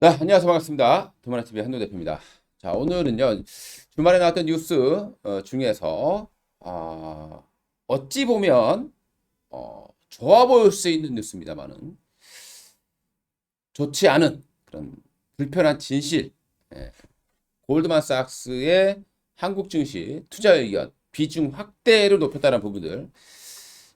네, 안녕하세요. 반갑습니다. 두마라TV 한도 대표입니다. 자, 오늘은요, 주말에 나왔던 뉴스 중에서, 어찌 보면, 좋아 보일 수 있는 뉴스입니다만은, 좋지 않은 그런 불편한 진실, 예, 골드만삭스의 한국 증시 투자 의견 비중 확대를 높였다는 부분들,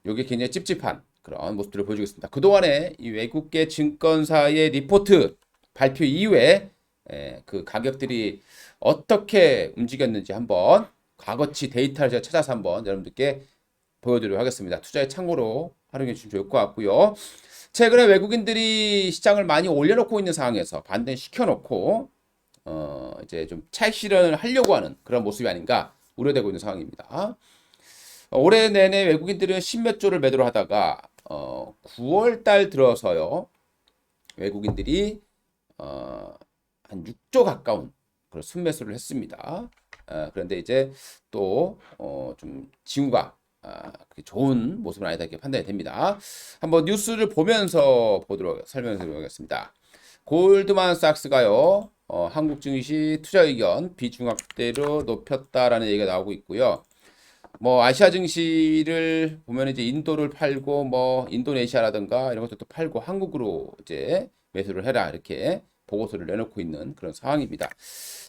이게 굉장히 찝찝한 그런 모습들을 보여주겠습니다. 그동안에 이 외국계 증권사의 리포트 발표 이후에 그 가격들이 어떻게 움직였는지 한번 과거치 데이터를 제가 찾아서 한번 여러분들께 보여드리도록 하겠습니다. 투자의 참고로 활용해 주시면 좋을 것 같고요. 최근에 외국인들이 시장을 많이 올려놓고 있는 상황에서 반등 시켜놓고 이제 좀 차익 실현을 하려고 하는 그런 모습이 아닌가 우려되고 있는 상황입니다. 올해 내내 외국인들은 십몇 조를 매도를 하다가 9월 달 들어서요. 외국인들이 한 6조 가까운 그런 순매수를 했습니다. 그런데 이제 또 좀 징후가 좋은 모습은 아니다 이렇게 판단이 됩니다. 한번 뉴스를 보면서 설명드리겠습니다. 골드만삭스가요. 한국 증시 투자 의견 비중 확대로 높였다라는 얘기가 나오고 있고요. 뭐 아시아 증시를 보면 이제 인도를 팔고 뭐 인도네시아라든가 이런 것들도 팔고 한국으로 이제 매수를 해라 이렇게 보고서를 내놓고 있는 그런 상황입니다.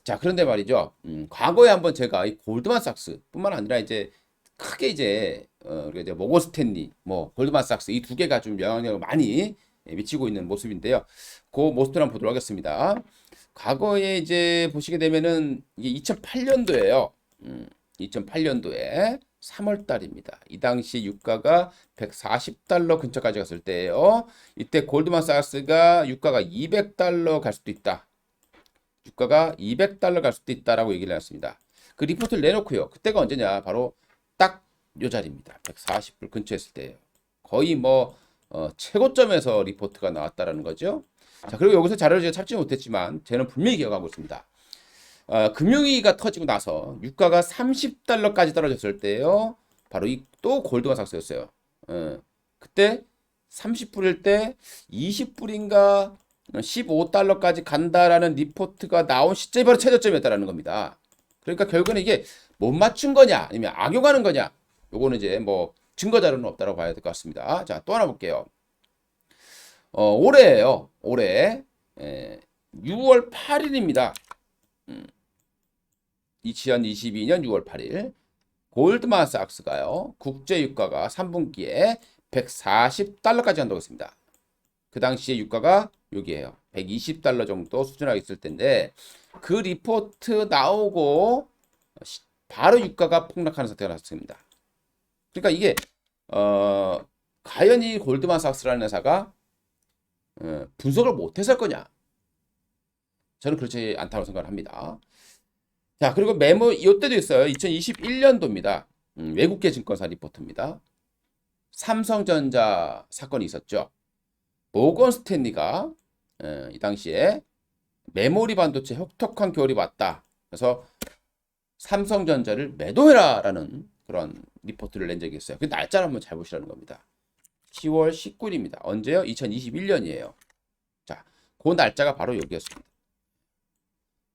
자, 그런데 말이죠. 과거에 한번 제가 이 골드만삭스뿐만 아니라 이제 크게 이제 우리가 이제 모건 스탠리, 뭐 골드만삭스 이 두 개가 좀 영향력을 많이 미치고 있는 모습인데요. 그 모습들 한번 보도록 하겠습니다. 과거에 이제 보시게 되면은 이게 2008년도에요. 2008년도에 3월 달입니다. 이 당시 유가가 140달러 근처까지 갔을 때예요. 이때 골드만삭스가 유가가 200달러 갈 수도 있다. 유가가 200달러 갈 수도 있다라고 얘기를 했습니다. 그 리포트를 내놓고요. 그때가 언제냐? 바로 딱 요 자리입니다. 140불 근처 했을 때예요. 거의 뭐 최고점에서 리포트가 나왔다라는 거죠. 자, 그리고 여기서 자료를 제가 찾지 못했지만 저는 분명히 기억하고 있습니다. 금융위기가 터지고 나서 유가가 30달러까지 떨어졌을 때요. 바로 이 또 골드만삭스였어요. 그때 30불일 때 20불인가 15달러까지 간다라는 리포트가 나온 시점이 바로 최저점이었다라는 겁니다. 그러니까 결국에는 이게 못 맞춘 거냐 아니면 악용하는 거냐 요거는 이제 뭐 증거 자료는 없다고 봐야 될 것 같습니다. 자, 또 하나 볼게요. 올해예요. 올해 6월 8일입니다. 2022년 6월 8일 골드만삭스가요. 국제 유가가 3분기에 140달러까지 한다고 했습니다. 그 당시에 유가가 여기에요. 120달러 정도 수준에 있을 텐데 그 리포트 나오고 바로 유가가 폭락하는 사태가 났습니다. 그러니까 이게 과연 이 골드만삭스라는 회사가 분석을 못해서 할 거냐? 저는 그렇지 않다고 생각을 합니다. 자, 그리고 메모 이때도 있어요. 2021년도입니다. 외국계 증권사 리포트입니다. 삼성전자 사건이 있었죠. 모건 스탠리가 이 당시에 메모리 반도체 혁혁한 겨울이 왔다. 그래서 삼성전자를 매도해라라는 그런 리포트를 낸 적이 있어요. 그 날짜를 한번 잘 보시라는 겁니다. 10월 19일입니다. 언제요? 2021년이에요. 자, 그 날짜가 바로 여기였습니다.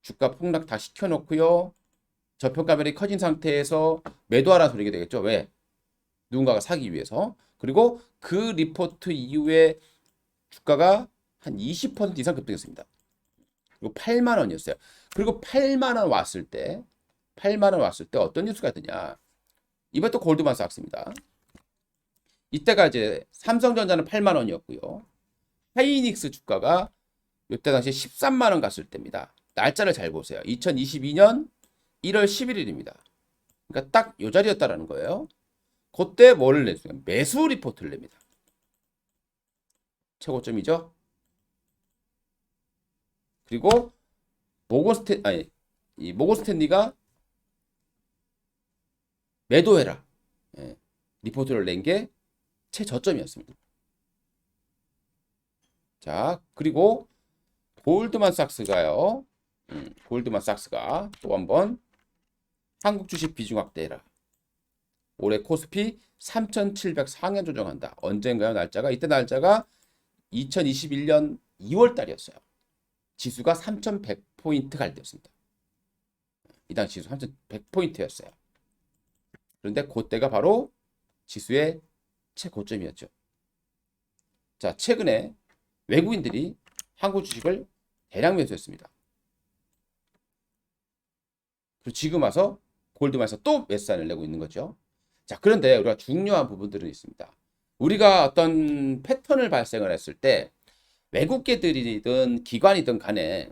주가 폭락 다 시켜놓고요. 저평가율이 커진 상태에서 매도하라는 소리가 되겠죠. 왜? 누군가가 사기 위해서. 그리고 그 리포트 이후에 주가가 한 20% 이상 급등했습니다. 그리고 8만 원이었어요. 그리고 8만 원 왔을 때 8만 원 왔을 때 어떤 뉴스가 뜨냐. 이번 또 골드만삭스입니다. 이때가 이제 삼성전자는 8만 원이었고요. 하이닉스 주가가 이때 당시 13만 원 갔을 때입니다. 날짜를 잘 보세요. 2022년 1월 11일입니다. 그러니까 딱 요 자리였다라는 거예요. 그때 뭐를 냈어요? 매수 리포트를 냅니다. 최고점이죠. 그리고 이 모건 스탠리가 매도해라. 예, 리포트를 낸 게 최저점이었습니다. 자, 그리고 골드만삭스가요. 골드만삭스가 또 한번 한국 주식 비중 확대해라. 올해 코스피 3,704년 조정한다. 언젠가요? 날짜가? 이때 날짜가 2021년 2월 달이었어요. 지수가 3,100포인트 갈 때였습니다. 이 당시 지수 3,100포인트였어요. 그런데 그때가 바로 지수의 최고점이었죠. 자, 최근에 외국인들이 한국 주식을 대량 매수했습니다. 그리고 지금 와서 골드만에서 또 매수세를 내고 있는 거죠. 자, 그런데 우리가 중요한 부분들은 있습니다. 우리가 어떤 패턴을 발생을 했을 때 외국계들이든 기관이든 간에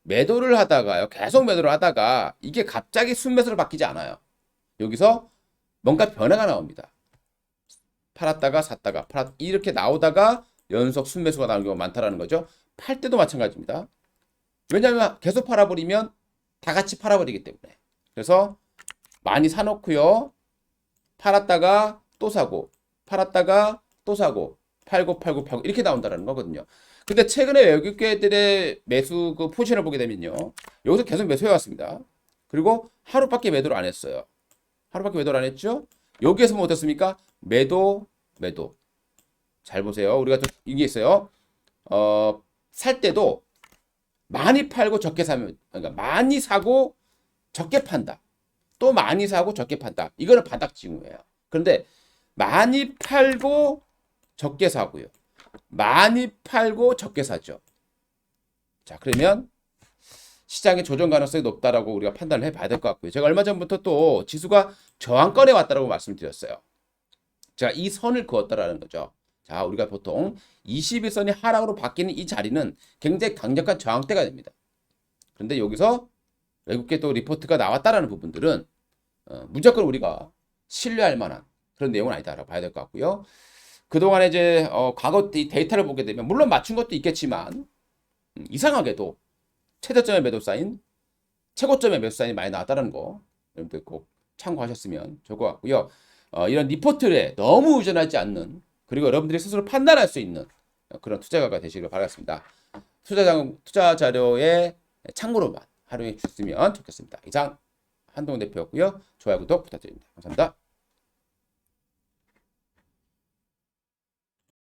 매도를 하다가요. 계속 매도를 하다가 이게 갑자기 순매수로 바뀌지 않아요. 여기서 뭔가 변화가 나옵니다. 팔았다가 샀다가 이렇게 나오다가 연속 순매수가 나오는 경우가 많다라는 거죠. 팔 때도 마찬가지입니다. 왜냐하면 계속 팔아버리면 다 같이 팔아버리기 때문에. 그래서 많이 사놓고요. 팔았다가 또 사고 팔았다가 또 사고 팔고 이렇게 나온다는 거거든요. 근데 최근에 외국계들의 매수 그 포지션을 보게 되면요. 여기서 계속 매수해 왔습니다. 그리고 하루밖에 매도를 안 했어요. 하루밖에 매도를 안 했죠. 여기에서 뭐 어떻습니까? 매도. 잘 보세요. 우리가 또 이게 있어요. 살 때도 많이 팔고 적게 사면, 그러니까 많이 사고 적게 판다. 또 많이 사고 적게 판다. 이거는 바닥 징후예요. 그런데 많이 팔고 적게 사고요. 많이 팔고 적게 사죠. 자, 그러면 시장의 조정 가능성이 높다라고 우리가 판단을 해봐야 될 것 같고요. 제가 얼마 전부터 또 지수가 저항권에 왔다라고 말씀드렸어요. 자, 이 선을 그었다라는 거죠. 자, 우리가 보통 21선이 하락으로 바뀌는 이 자리는 굉장히 강력한 저항대가 됩니다. 그런데 여기서 외국계 또 리포트가 나왔다라는 부분들은 무조건 우리가 신뢰할 만한 그런 내용은 아니다라고 봐야 될 것 같고요. 그동안에 이제 과거 데이터를 보게 되면 물론 맞춘 것도 있겠지만 이상하게도 최저점의 매도 사인, 최고점의 매수 사인이 많이 나왔다는 거 여러분들 꼭 참고하셨으면 좋을 것 같고요. 이런 리포트에 너무 의존하지 않는 그리고 여러분들이 스스로 판단할 수 있는 그런 투자가가 되시길 바라겠습니다. 투자 자료의 참고로만 활용해 주셨으면 좋겠습니다. 이상 한동훈 대표였고요. 좋아요, 구독 부탁드립니다. 감사합니다.